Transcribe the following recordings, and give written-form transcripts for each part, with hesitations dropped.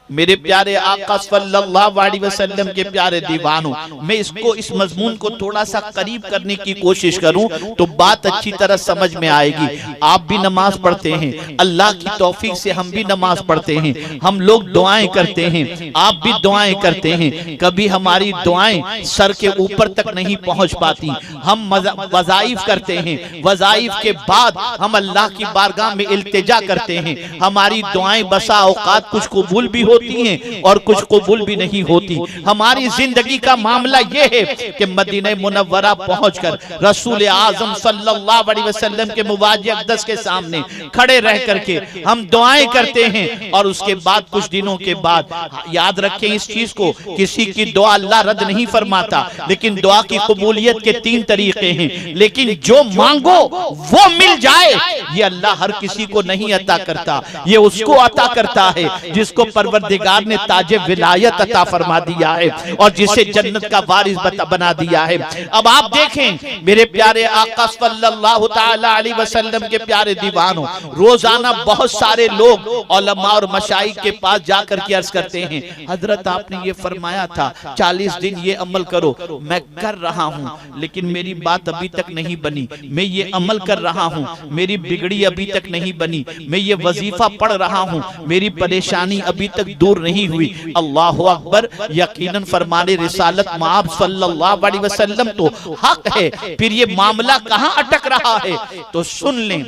मेरे प्यारे आका सल्लल्लाहु अलैहि वसल्लम के प्यारे दीवानों, मैं इसको इस मजमून को थोड़ा सा करीब करने की कोशिश करूं तो बात अच्छी तरह समझ में आएगी। आप भी नमाज पढ़ते हैं, अल्लाह की तौफीक से हम भी नमाज पढ़ते हैं, हम लोग दुआएं करते हैं, आप भी दुआएं करते हैं। कभी हमारी दुआएं सर के ऊपर तक नहीं पहुंच पाती। हम वज़ाइफ करते हैं, वज़ाइफ के बाद हम अल्लाह की बारगाह में इल्तिजा करते हैं। हमारी दुआएं बसा औकात कुछ कबूल भी होती हैं और कुछ कबूल भी नहीं होती। हमारी जिंदगी का मामला यह है कि मदीना मुनव्वरा पहुंचकर रसूल आजम सल्लल्लाहु अलैहि वसल्लम के मुवाज़िह अक़दस के सामने खड़े रह करके हम दुआएं करते हैं और उसके बाद कुछ दिनों के बाद, याद रखें इस चीज को, किसी की दुआ अल्लाह रद्द नहीं फरमाता, लेकिन दुआ की कबूलियत के 3 तरीके हैं। लेकिन जो मांगो वो मिल जाए ये अल्लाह हर किसी को नहीं अता करता, ये उसको अता करता है जिसको परवरदिगार ने ताजे विलायत अता फरमा दिया है और जिसे जन्नत का वारिस बना दिया है। अब आप देखें मेरे प्यारे आका सल्लल्लाहु तआला अलैहि वसल्लम के प्यारे दीवानों, रोजाना बहुत सारे लोग उलमा और मशाइख के पास जाकर के अर्ज करते हैं, हजरत आपने ये फरमाया था 40 दिन ये अमल करो, मैं कर रहा हूँ लेकिन मेरी बात अभी तक नहीं बनी। मैं ये अमल कर रहा हूँ, मेरी बिगड़ी अभी तक नहीं बनी। मैं ये वजीफा पढ़ रहा हूँ, मेरी परेशानी अभी तक दूर नहीं हुई। अल्लाहु अकबर, यकीनन फरमाने रिसालत माब सल्लल्लाहु अलैहि वसल्लम तो हक है, फिर ये मामला कहाँ अटक रहा है? तो सुन लें,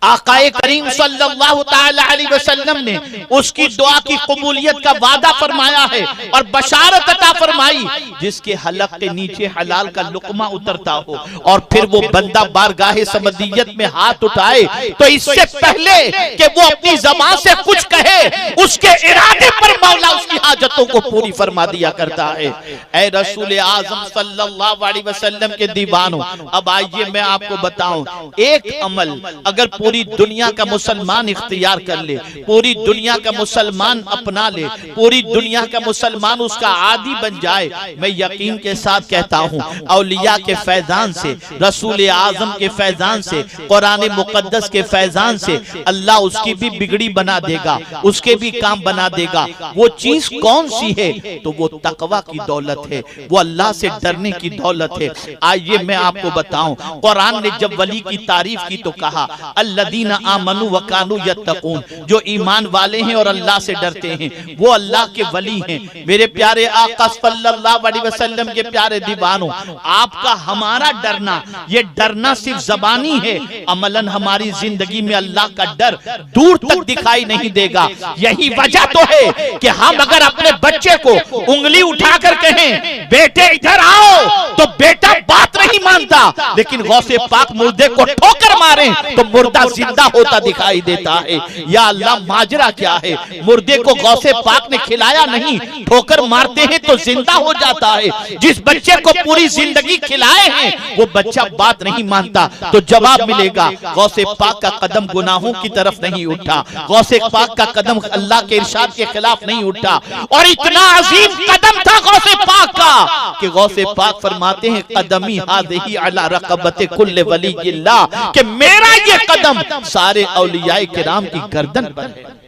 आकाए करीम सल्लल्लाहु तआला अलैहि वसल्लम ने उसकी दुआ की कबूलियत का वादा फरमाया है और बशारत अता फरमाई जिसके हलक के नीचे हलाल का लुकमा उतरता हो और फिर वो बंदा बारगाहे समदियत में हाथ उठाए तो इससे पहले कि वो अपनी ज़बान से कुछ कहे, उसके इरादे पर मौला उसकी हाजतों को पूरी फरमा दिया करता है। ऐ रसूल आज़म सल्लल्लाहु अलैहि वसल्लम के दीवानों, अब आइए मैं आपको बताऊं, एक अमल अगर पूरी दुनिया का मुसलमान इख्तियार कर ले, पूरी दुनिया का मुसलमान अपना ले, पूरी दुनिया का मुसलमान उसका आदी बन जाए, मैं यकीन के साथ कहता हूँ औलिया के फैजान से, रसूल आजम के फैजान से, कुरान मुकद्दस के फैजान से अल्लाह उसकी भी बिगड़ी बना देगा, उसके भी काम बना देगा। वो चीज कौन सी है? तो वो तकवा की दौलत है, वो अल्लाह से डरने की दौलत है। आइए मैं आपको बताऊं, कुरान ने जब वली की तारीफ की तो कहा अल्लदीना आमनु व कानू यत्तकून, जो ईमान वाले हैं और अल्लाह से डरते हैं वो अल्लाह के वली हैं। मेरे प्यारे आका सल्लल्लाहु अलैहि वसल्लम के प्यारे दीवानों, आपका हमारा डरना, ये डरना सिर्फ जबानी है, अमलन हमारी जिंदगी में अल्लाह का डर दूर तक दिखाई नहीं देगा। यही वजह तो है कि हम अगर अपने बच्चे को उंगली उठाकर कहें बेटे इधर आओ तो बेटा बात नहीं मानता, लेकिन गौसे पाक मुर्दे को ठोकर मारे तो मुर्दा जिंदा होता दिखाई देता है। या अल्लाह माजरा क्या है? मुर्दे को गौसे पाक ने खिलाया नहीं, ठोकर मारते हैं तो जिंदा हो जाता है। जिस बच्चे को पूरी जिंदगी खिलाए हैं वो बच्चा बात नहीं मानता तो जवाब मिलेगा गौसे पाक का कदम गुनाहों की तरफ नहीं उठा, गौसे पाक का कदम अल्लाह के इरशाद के खिलाफ नहीं उठा। और इतना अजीम कदम था गौसे पाक का कि गौसे पाक फरमाते हैं कदमी हादिही अला रक़बति कुल्ल वलिय्यिल्लाह, कि मेरा ये कदम सारे औलियाए किराम की गर्दन पर है।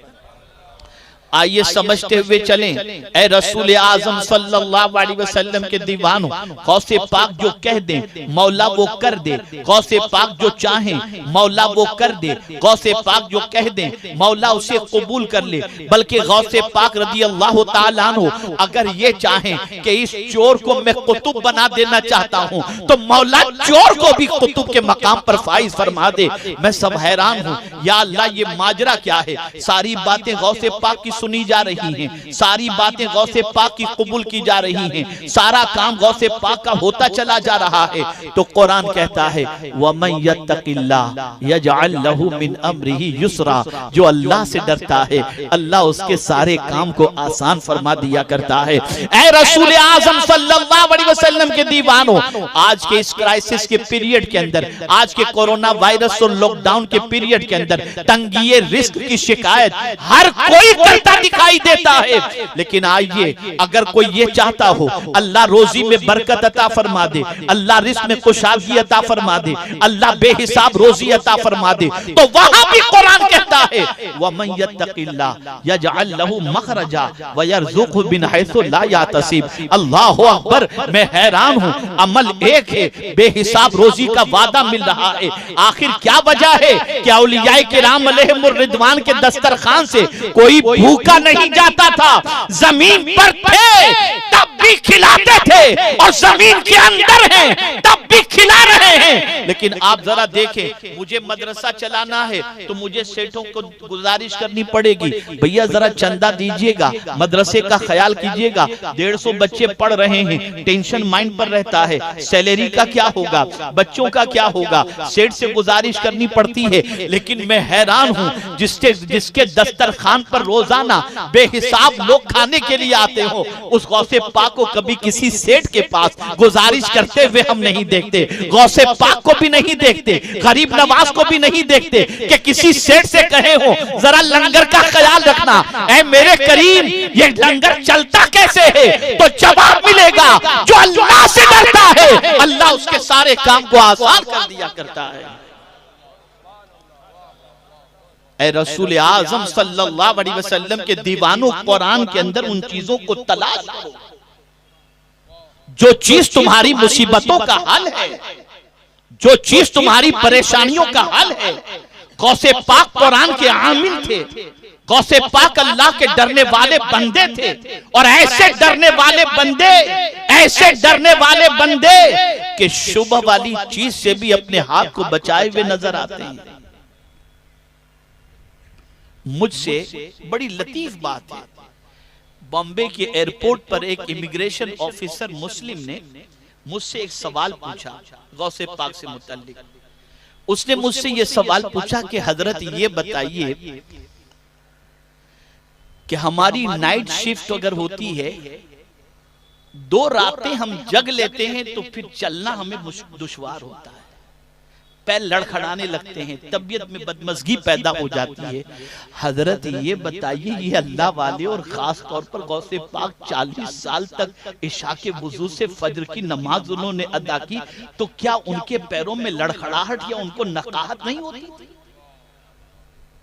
आइए समझते हुए चलें, ऐ रसूल आजम सल्लल्लाहु अलैहि वसल्लम के दीवानों, गौसे पाक जो कह दे मौला वो कर दे, गौसे पाक जो चाहे मौला वो कर दे, गौसे पाक जो कह दे मौला उसे कबूल कर ले। बल्कि गौसे पाक रज़ी अल्लाह तआला अन्हु अगर ये चाहें कि इस चोर को मैं कुतुब बना देना चाहता हूँ तो मौला चोर को भी कुतुब के मकाम पर फाइज फरमा दे। मैं सब हैरान हूँ, या अल्लाह ये माजरा क्या है? सारी बातें गौसे पाक की सुनी जा रही हैं, सारी बातें गौसे पाक की कबूल की जा रही हैं, सारा काम गौसे पाक का होता चला जा रहा है। तो कुरान कहता है वमन यत्तकिल्लाह यजअल लहू मिन अम्रिही युसरा, जो अल्लाह से डरता है अल्लाह उसके सारे काम को आसान फरमा दिया करता है। ऐ रसूल आजम सल्लल्लाहु अलैहि वसल्लम के दीवानों, आज के इस क्राइसिस के पीरियड के अंदर, आज के कोरोना वायरस और लॉकडाउन के पीरियड के अंदर तंगिए रिस्क की शिकायत हर कोई करता डरता दिखाई देता है। लेकिन आइए, अगर कोई ये चाहता हो अल्लाह रोजी में बरकत अता फरमा दे, अल्लाह रिस्क में कुशादगी अता फरमा दे, अल्लाह बेहिसाब रोजी अता फरमा दे, तो वहां भी कुरान कहता है वमन यत्तकिल्लाह यजअल लहू मखरजा व यरज़ुक़हु मिन हैसु ला यहतसिब। अल्लाहु अकबर, मैं हैरान हूं, अमल एक है, बेहिसाब रोजी का वादा मिल रहा है। आखिर क्या वजह है कि औलियाए किराम अलैहिमुर रिदवान के दस्तरखान से कोई भूखा नहीं जाता था। जमीन पर थे तब भी खिलाते थे, और जमीन के अंदर हैं तब भी खिला रहे हैं। लेकिन आप जरा देखें, मुझे मदरसा चलाना है तो मुझे सेठों को गुजारिश करनी पड़ेगी, भैया जरा चंदा दीजिएगा, मदरसे का ख्याल कीजिएगा, 150 बच्चे पढ़ रहे हैं, टेंशन माइंड पर रहता है, सैलरी का क्या होगा, बच्चों का क्या होगा, सेठ से गुजारिश करनी पड़ती है। लेकिन मैं हैरान हूं, जिसके दस्तरखान पर रोजाना बेहिसाब लोग खाने के लिए आते हो, उस गौसे पाक को कभी किसी सेठ के पास गुजारिश करते हुए हम नहीं देखते, गौसे पाक को भी नहीं देखते, गरीब नवाज को भी नहीं देखते कि किसी सेठ से कहे हो जरा लंगर का ख्याल रखना, ऐ मेरे करीम ये लंगर चलता कैसे है, तो जवाब मिलेगा जो अल्लाह से डरता है अल्लाह उसके सारे काम को आसान कर दिया करता है। ऐ रसूल आजम सल्लल्लाहु अलैहि वसल्लम के दीवानों, कुरान के अंदर उन चीजों को तलाश करो जो चीज तुम्हारी मुसीबतों का हल है, जो चीज तुम्हारी परेशानियों का हल है। गौसे पाक कुरान के आमिल थे, गौसे पाक अल्लाह के डरने वाले बंदे थे, और ऐसे डरने वाले बंदे, ऐसे डरने वाले बंदे कि शुभ वाली चीज से भी अपने हाथ को बचाए हुए नजर आते हैं। मुझसे बड़ी लतीफ बात है, बॉम्बे के एयरपोर्ट पर एक इमिग्रेशन ऑफिसर मुस्लिम ने मुझसे एक सवाल पूछा गौसे पाक से मुतल्लिक। उसने मुझसे ये सवाल पूछा कि हजरत ये बताइए कि हमारी नाइट शिफ्ट अगर होती है, 2 रातें हम जग लेते हैं तो फिर चलना हमें दुश्वार होता है, पैर लड़खड़ाने लगते हैं, तबीयत में बदमज़गी पैदा हो जाती है। हजरत ये बताइए, ये अल्लाह वाले और खास तौर पर गौसे पाक 40 साल तक इशा के वुजू से फजर की नमाज उन्होंने अदा की, तो क्या उनके पैरों में लड़खड़ाहट या उनको नकाहत नहीं होती?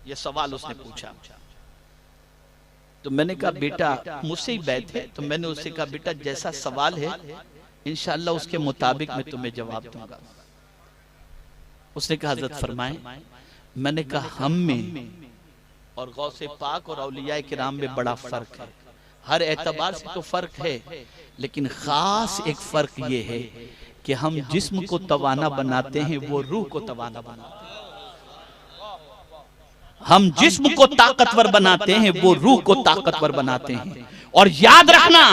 ये सवाल उसने पूछा। तो मैंने कहा बेटा, मुझसे ही बैठे, तो मैंने उससे कहा बेटा जैसा सवाल है इंशाअल्लाह उसके मुताबिक मैं तुम्हें जवाब दूंगा। उसने कहा हजरत फरमाएं। मैंने कहा हम में और गौसे पाक और औलियाए किराम में बड़ा फर्क है, हर एतबार से तो फर्क है, लेकिन खास एक फर्क ये है कि हम जिस्म को तवाना बनाते हैं, वो रूह को तवाना बनाते हैं। हम जिस्म को ताकतवर बनाते हैं, वो रूह को ताकतवर बनाते हैं। और याद रखना,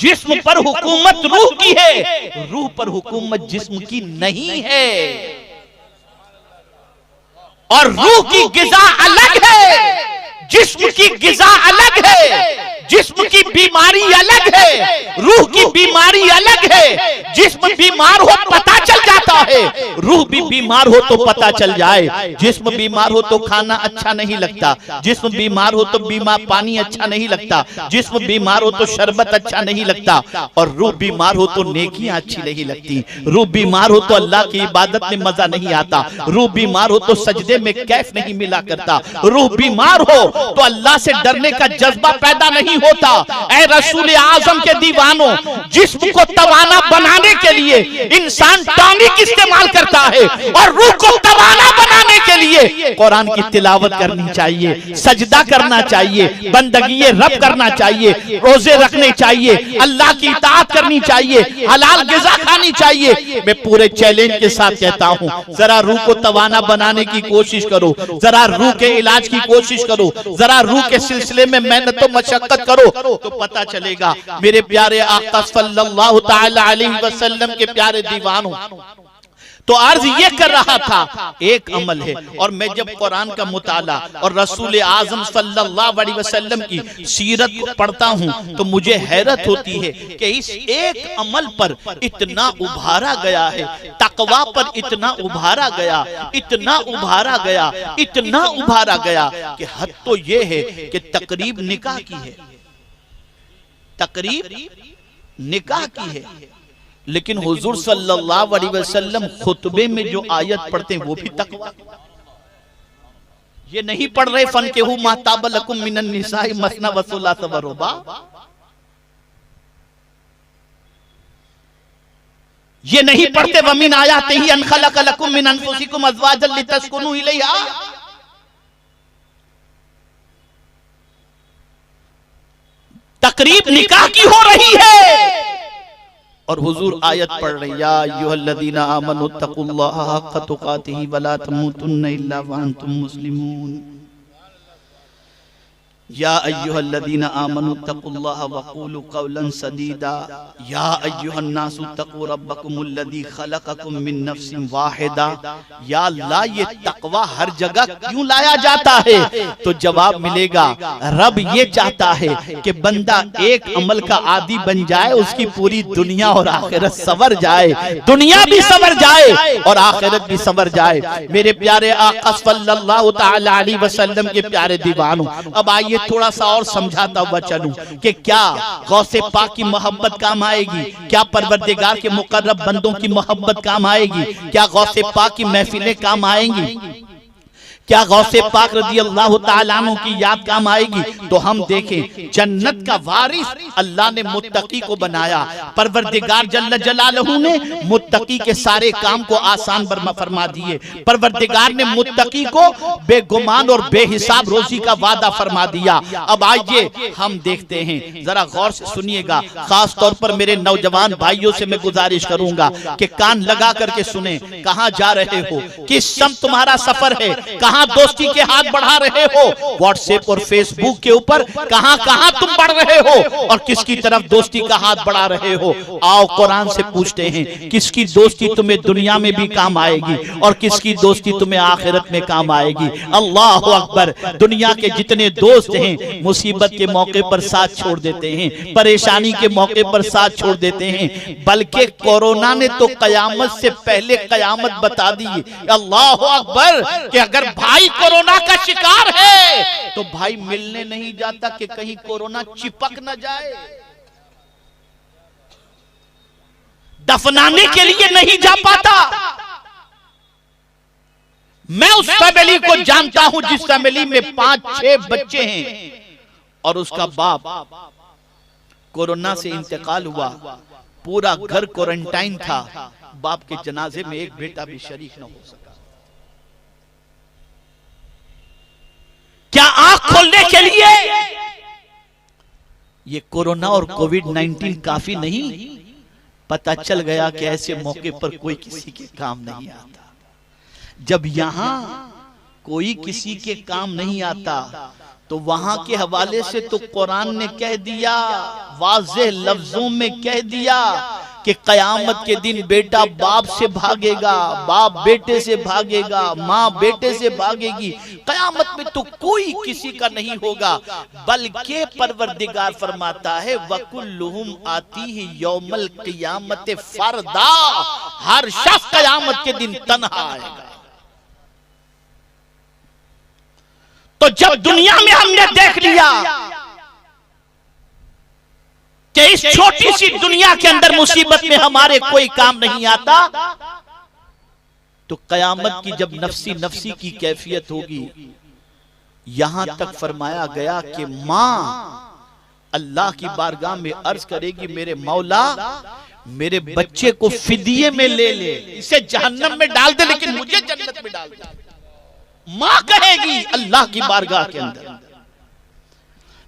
जिस्म पर हुकूमत रूह की है, रूह पर हुकूमत जिस्म की नहीं है। और रूह की गिज़ा अलग है, जिस्म की गिज़ा अलग है, जिस्म की बीमारी अलग है, रूह की बीमारी अलग है। जिस्म बीमार हो पता चल जाता है, रूह भी बीमार हो तो पता चल जाए। जिस्म बीमार हो तो खाना अच्छा नहीं लगता, जिस्म बीमार हो तो पानी अच्छा नहीं लगता, जिस्म बीमार हो तो शरबत अच्छा नहीं लगता, और रूह बीमार हो तो नेकियां अच्छी नहीं लगती। रूह बीमार हो तो अल्लाह की इबादत में मजा नहीं आता, रूह बीमार हो तो सजदे में कैफ नहीं मिला करता, रूह बीमार हो तो अल्लाह से डरने का जज्बा पैदा नहीं होता। ऐ रसूल आजम के दीवानों, जिस्म को तवाना बनाने के लिए इंसान टॉनिक इस्तेमाल करता है, और रूह को तवाना बनाने के लिए कुरान की तिलावत करनी चाहिए, सजदा करना चाहिए, बंदगी रब करना चाहिए, रोजे रखने चाहिए, अल्लाह की इताअत करनी चाहिए, हलाल गिज़ा खानी चाहिए। मैं पूरे चैलेंज के साथ कहता हूं, जरा रूह को तवाना बनाने की कोशिश करो, जरा रूह के इलाज की कोशिश करो, जरा रूह के सिलसिले में मेहनत और मशक्कत करो, तो पता चलेगा। मेरे प्यारे आका सल्लल्लाहु तआला अलैहि वसल्लम के प्यारे दीवानों, तो अर्ज ये कर रहा था, एक अमल है। और मैं जब कुरान का मुताला और रसूल आजम सल्लल्लाहु अलैहि वसल्लम की सीरत को पढ़ता हूँ तो मुझे हैरत होती है कि इस एक अमल पर इतना उभारा गया है, तकवा पर इतना उभारा गया, इतना उभारा गया, इतना उभारा गया कि हद तो ये है कि तकरीब निकाह की है, तकरीब निकाह की है। लेकिन हुजूर सल्लल्लाहु अलैहि वसल्लम खुतबे में जो आयत पढ़ते हैं वो भी तकवा। ये नहीं पढ़ रहे फन के हु महताब लकुम मिनन निसाई मसना वसुला सवरुबा, ये नहीं पढ़ते वमिन आयाते ही अन खलक लकुम मिन अनफुसिकुम अज़वाजन लितस्कुनु इलैहा। तकरीब निकाह की हो रही है और हुजूर आयत पढ़ रहे, या अय्युहल्लज़ीना आमनु तक़ुल्लाहा हक़्क़ तुक़ातिही वला तमूतुन्ना इल्ला व अंतुम मुस्लिमून। या अय्युहल्लज़ीना आमनु तक़ुल्लाहा वक़ूलू क़ौलन सदीदा। या अय्युहन्नासु तक़ू रब्बकुमुल्लज़ी ख़लक़कुम मिन नफ्सिन वाहिदा। या अल्लाह, ये तक़वा हर जगह क्यों लाया जाता है? तो जवाब मिलेगा, रब ये चाहता है कि बंदा एक अमल का आदी बन जाए, उसकी पूरी दुनिया और आखिरत संवर जाए, दुनिया भी संवर जाए और आखिरत भी संवर जाए। मेरे प्यारे आका सल्लल्लाहु तआला अलैहि वसल्लम के प्यारे दीवानों, अब आइए थोड़ा सा और समझाता हुआ चलूं कि क्या गौसे पाक की मोहब्बत काम आएगी, क्या परवरदिगार के मुकर्रब बंदों की मोहब्बत काम आएगी, क्या गौसे पाक की महफिलें काम आएंगी, क्या गौसे पाक रज़ी अल्लाह तआला अन्हु की याद काम आएगी? तो हम देखें, जन्नत का वारिस अल्लाह ने मुत्तकी को बनाया। परवरदिगार जल्ल जलालहू ने मुत्तकी के सारे काम को आसान फरमा दिए। परवरदिगार ने मुत्तकी को बेगुमान और बेहिसाब रोजी का वादा फरमा दिया। अब आइए हम देखते हैं, जरा गौर से सुनिएगा, खास तौर पर मेरे नौजवान भाइयों से मैं गुजारिश करूंगा कि कान लगा करके सुने। कहां जा रहे हो, किस सम तुम्हारा सफर है, कहां दोस्ती के हाथ बढ़ा रहे हो, व्हाट्सएप और फेसबुक के ऊपर कहां कहां तुम बढ़ रहे हो और किसकी तरफ दोस्ती का हाथ बढ़ा रहे हो? आओ कुरान से पूछते हैं, किसकी दोस्ती तुम्हें दुनिया में भी काम आएगी और किसकी दोस्ती तुम्हें आखिरत में काम आएगी? अल्लाह अकबर। दुनिया के जितने दोस्त हैं मुसीबत के मौके पर साथ छोड़ देते हैं, परेशानी के मौके पर साथ छोड़ देते हैं, बल्कि कोरोना ने तो कयामत से पहले कयामत बता दी। अल्लाह अकबर कि अगर भाई कोरोना का शिकार है तो भाई मिलने नहीं जाता कि कहीं कोरोना चिपक न जाए, दफनाने के लिए नहीं जा पाता। मैं उस फैमिली को जानता हूं जिस फैमिली में 5-6 बच्चे हैं और उसका बाप कोरोना से इंतकाल हुआ, पूरा घर क्वारंटाइन था, बाप के जनाजे में एक बेटा भी शरीक न हो सका। क्या आंख खोलने के लिए ये कोरोना और कोविड-19 काफी नहीं? पता चल गया कि ऐसे मौके पर कोई किसी के काम नहीं आता। जब यहां कोई किसी के काम नहीं आता तो वहां के हवाले से तो कुरान ने कह दिया, वाज़ेह लफ्जों में कह दिया कि कयामत के दिन बेटा बाप से भागेगा, बाप बेटे से भागेगा, माँ बेटे से भागेगी। कयामत में तो कोई किसी का नहीं होगा, बल्कि परवरदिगार फरमाता है वकुल्लुहुम आतीही यौमल क़ियामत फरदा, हर शख्स कयामत के दिन तन्हा आएगा। तो जब दुनिया में हमने देख लिया कि इस छोटी सी दुनिया के अंदर मुसीबत में हमारे कोई काम नहीं आता, तो कयामत की जब नफ्सी नफ्सी की कैफियत होगी, यहां तक फरमाया गया कि मां अल्लाह की बारगाह में अर्ज करेगी, मेरे मौला मेरे बच्चे को फिदिये में ले ले, इसे जहन्नम में डाल दे लेकिन मुझे जन्नत में डाल दे। मां कहेगी अल्लाह की बारगाह के अंदर।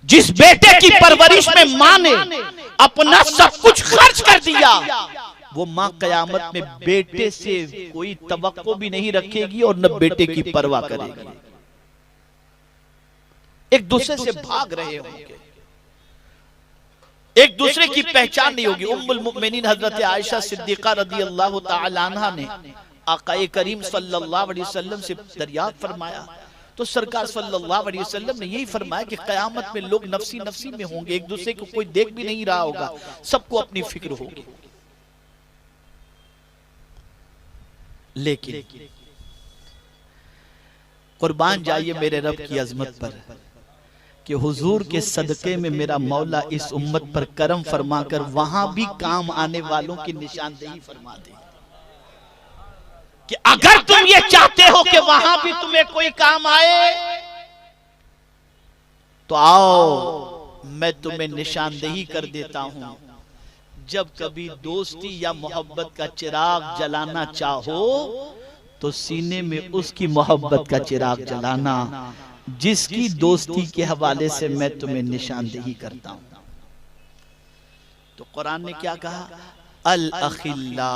जिस बेटे की परवरिश में मां ने अपना सब कुछ खर्च कर दिया, वो मां कयामत में बेटे से कोई तवक्को भी नहीं रखेगी और न बेटे की परवाह करेगी। एक दूसरे से भाग रहे होंगे, एक दूसरे की पहचान नहीं होगी। उम्मुल मुमिनीन हजरत आयशा सिद्दीका रज़ी अल्लाह तआला अन्हा ने आकाए करीम सल्लल्लाहु अलैहि वसल्लम से दरियाफ्त फरमाया, तो सरकार सल्लल्लाहु अलैहि वसल्लम ने यही फरमाया कि कयामत में लोग नफसी नफसी में होंगे, एक दूसरे को कोई देख भी नहीं रहा होगा, सबको अपनी फिक्र होगी। लेकिन कुर्बान जाइए मेरे रब की अजमत पर कि हुजूर के सदके में मेरा मौला इस उम्मत पर करम फरमाकर वहां भी काम आने वालों की निशानदेही फरमा दे कि अगर तुम ये चाहते हो कि वहां भी तुम्हें कोई काम आए तो आओ मैं तुम्हें निशानदेही कर देता हूं। जब कभी दोस्ती या मोहब्बत का चिराग जलाना चाहो तो सीने में उसकी मोहब्बत का चिराग जलाना जिसकी दोस्ती के हवाले से मैं तुम्हें निशानदेही करता हूं। तो कुरान ने क्या कहा, अल अखिल्ला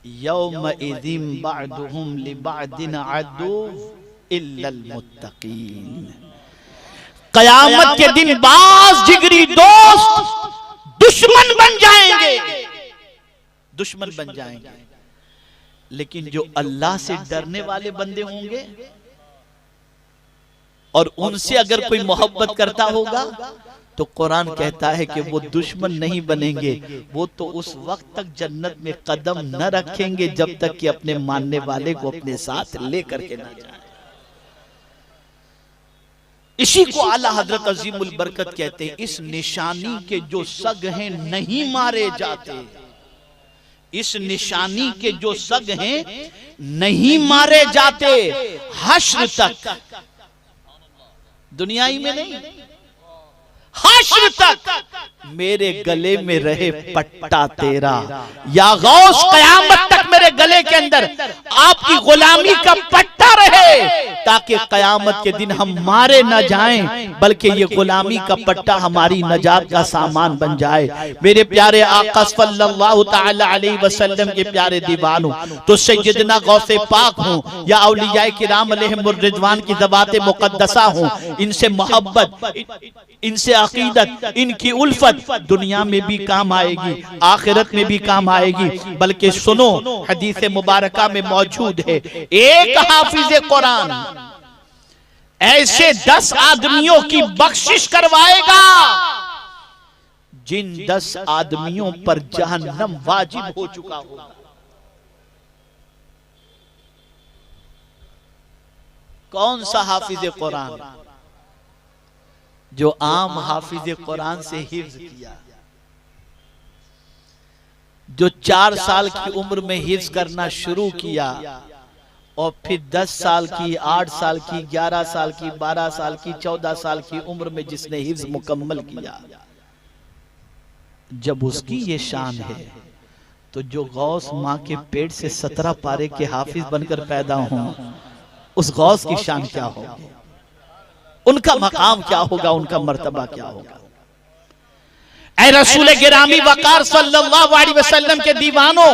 यौमइज़िन बअदुहुम लिबअदिन अदुव्व इल्लल मुत्तकीन। कयामत के दिन बाज जिगरी दोस्त दुश्मन बन जाएंगे, दुश्मन बन जाएंगे, लेकिन जो अल्लाह से डरने वाले बंदे होंगे और उनसे अगर कोई मोहब्बत करता होगा तो कुरान कहता है कि वो दुश्मन नहीं बनेंगे, वो तो उस वक्त तक जन्नत में कदम न रखेंगे जब तक कि अपने मानने वाले को अपने साथ लेकर के न जाए। इसी को आला हजरत अजीमुल बरकत कहते हैं। इस निशानी के जो सग हैं नहीं मारे जाते, इस निशानी के जो सग हैं नहीं मारे जाते हश्र तक, दुनियाई में नहीं, हश्र तक मेरे गले में रहे पट्टा तेरा। या गौस कयामत तक मेरे गले के अंदर आपकी गुलामी का पट्टा रहे ताकि कयामत के दिन हम मारे न जाएं, बल्कि ये गुलामी का पट्टा हमारी नजात का सामान बन जाए। मेरे प्यारे आका सल्लल्लाहु तआला अलैहि वसल्लम के प्यारे दीवानों, तो सैयदना गौसे पाक हों या औलियाए किराम अलैहिमुर रिज़वान की ज़बाते मुक़द्दसा हों, इनसे मोहब्बत, इनसे अकीदत, इनकी उल्फत दुनिया में भी काम आएगी, आखिरत में भी काम आएगी। बल्कि सुनो, हदीस मुबारका में मौजूद है, एक हाफिज कुरान ऐसे 10 आदमियों की बख्शिश करवाएगा जिन 10 आदमियों पर जहन्नम वाजिब हो चुका होगा। कौन सा हाफिज कुरान? जो आम हाफिज कुरान से हिफ्ज किया, जो 4 साल की उम्र में हिफ्ज करना शुरू किया और फिर 10 साल की, 8 साल की, 11 साल की, 12 साल की, 14 साल की उम्र में जिसने हिफ्ज मुकम्मल किया, जब उसकी ये शान है तो जो गौस माँ के पेट से 17 पारे के हाफिज बनकर पैदा हों, उस गौस की शान क्या होगी, उनका मकाम क्या होगा, उनका मर्तबा क्या होगा। ऐ रसूल गिरामी वकार सल्लल्लाहु अलैहि वसल्लम के दीवानों,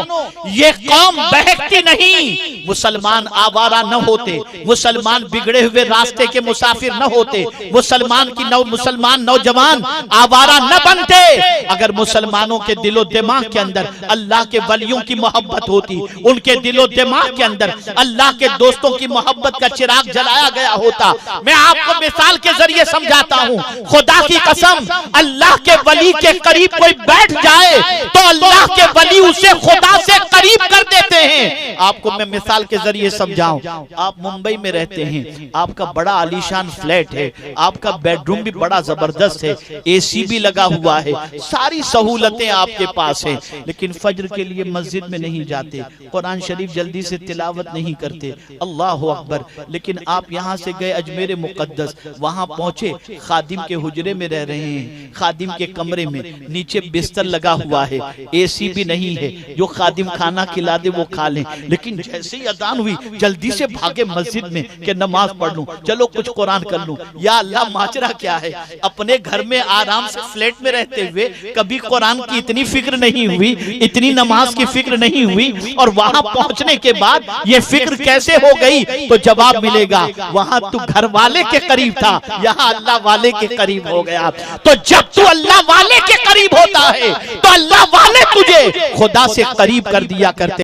ये कौम बहकती नहीं, मुसलमान आवारा न होते, मुसलमान बिगड़े हुए रास्ते के मुसाफिर न होते, मुसलमान नौजवान आवारा न बनते अगर मुसलमानों के दिलो दिमाग के अंदर अल्लाह के वलियों की मोहब्बत होती, उनके दिलो दिमाग के अंदर अल्लाह के दोस्तों की मोहब्बत का चिराग जलाया गया होता। मैं आपको मिसाल के जरिए समझाता हूँ, खुदा की कसम, अल्लाह के वली के करीब कोई बैठ जाए तो अल्लाह के वली उसे खुदा से करीब कर देते हैं। आपको मैं मिसाल के जरिए समझाऊं, आप मुंबई में रहते हैं, आपका बड़ा आलीशान फ्लैट है, आपका बेडरूम भी बड़ा जबरदस्त है, एसी भी लगा हुआ है, सारी सहूलतें आपके पास हैं, लेकिन फज्र के लिए मस्जिद में नहीं जाते, कुरान शरीफ जल्दी से तिलावत नहीं करते, अल्लाह अकबर। लेकिन आप यहाँ से गए अजमेर मुकद्दस, वहां पहुंचे, खादिम के हुजरे में रह रहे हैं, खादिम के कमरे में नीचे बिस्तर लगा हुआ है, एसी भी नहीं है, जो खादिम खाना खिला दे वो खा लें, लेकिन जैसे ही अजान हुई जल्दी से भागे मस्जिद में कि नमाज पढ़ लूं, चलो कुछ कुरान कर लूं। या अल्लाह, माजरा क्या है, अपने घर में आराम से फ्लैट में रहते हुए कभी कुरान की इतनी फिक्र नहीं हुई, इतनी नमाज की फिक्र नहीं हुई, और वहां पहुंचने के बाद ये फिक्र कैसे हो गई? तो जवाब मिलेगा, वहां तू घर वाले के करीब था, यहाँ अल्लाह वाले के करीब हो गया। तो जब तू अल्लाह वाले के करीब होता है तो अल्लाह वाले तुझे खुदा से करीब कर दिया करते